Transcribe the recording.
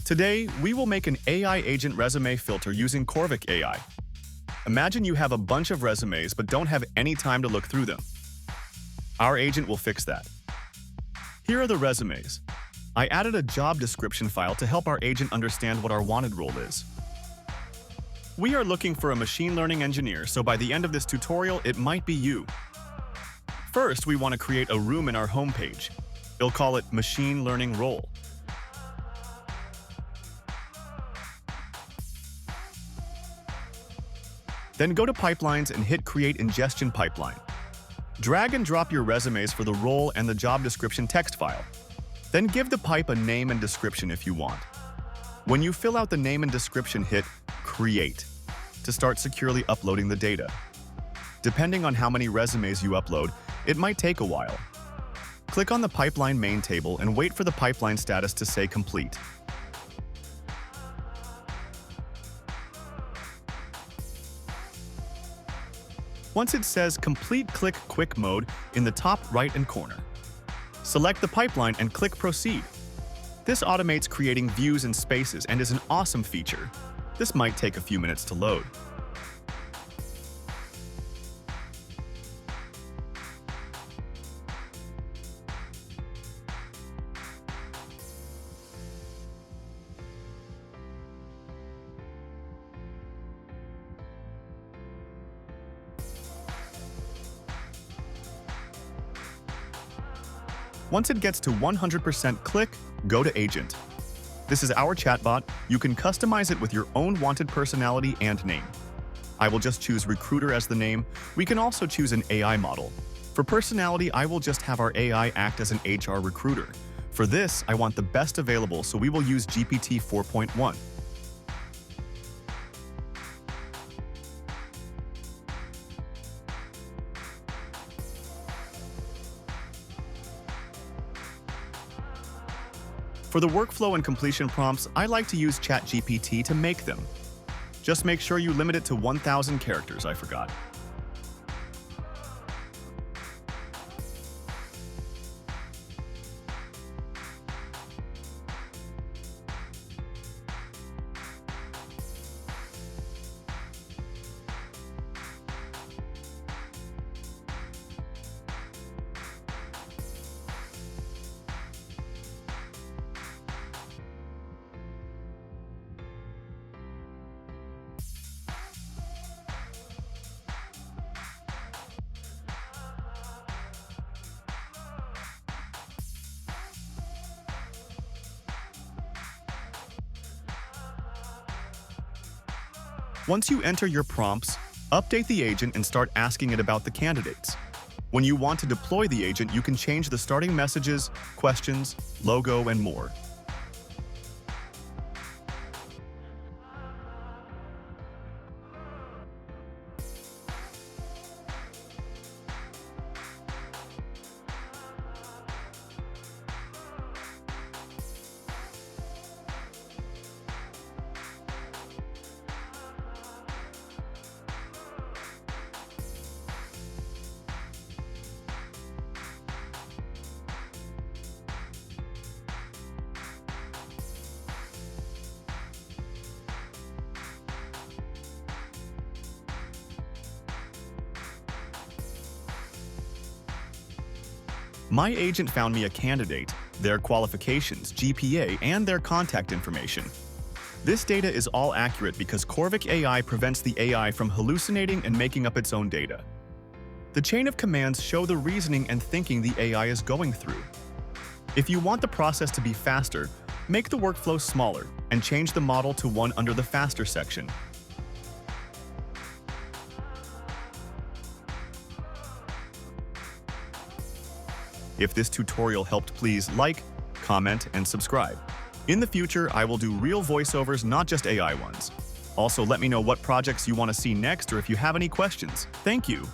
Today, we will make an AI agent resume filter using Corvic AI. Imagine you have a bunch of resumes but don't have any time to look through them. Our agent will fix that. Here are the resumes. I added a job description file to help our agent understand what our wanted role is. We are looking for a machine learning engineer, so by the end of this tutorial, it might be you. First, we want to create a room in our homepage. We'll call it Machine Learning Role. Then go to Pipelines and hit Create Ingestion Pipeline. Drag and drop your resumes for the role and the job description text file. Then give the pipe a name and description if you want. When you fill out the name and description, hit Create to start securely uploading the data. Depending on how many resumes you upload, it might take a while. Click on the pipeline main table and wait for the pipeline status to say complete. Once it says Complete, click Quick Mode in the top right-hand corner. Select the pipeline and click Proceed. This automates creating views and spaces and is an awesome feature. This might take a few minutes to load. Once it gets to 100%, click Go to Agent. This is our chatbot. You can customize it with your own wanted personality and name. I will just choose Recruiter as the name. We can also choose an AI model. For personality, I will just have our AI act as an HR recruiter. For this, I want the best available, so we will use GPT 4.1. For the workflow and completion prompts, I like to use ChatGPT to make them. Just make sure you limit it to 1,000 characters, I forgot. Once you enter your prompts, update the agent and start asking it about the candidates. When you want to deploy the agent, you can change the starting messages, questions, logo, and more. My agent found me a candidate, their qualifications, GPA, and their contact information. This data is all accurate because Corvic AI prevents the AI from hallucinating and making up its own data. The chain of commands show the reasoning and thinking the AI is going through. If you want the process to be faster, make the workflow smaller and change the model to one under the faster section. If this tutorial helped, please like, comment, and subscribe. In the future, I will do real voiceovers, not just AI ones. Also, let me know what projects you want to see next or if you have any questions. Thank you.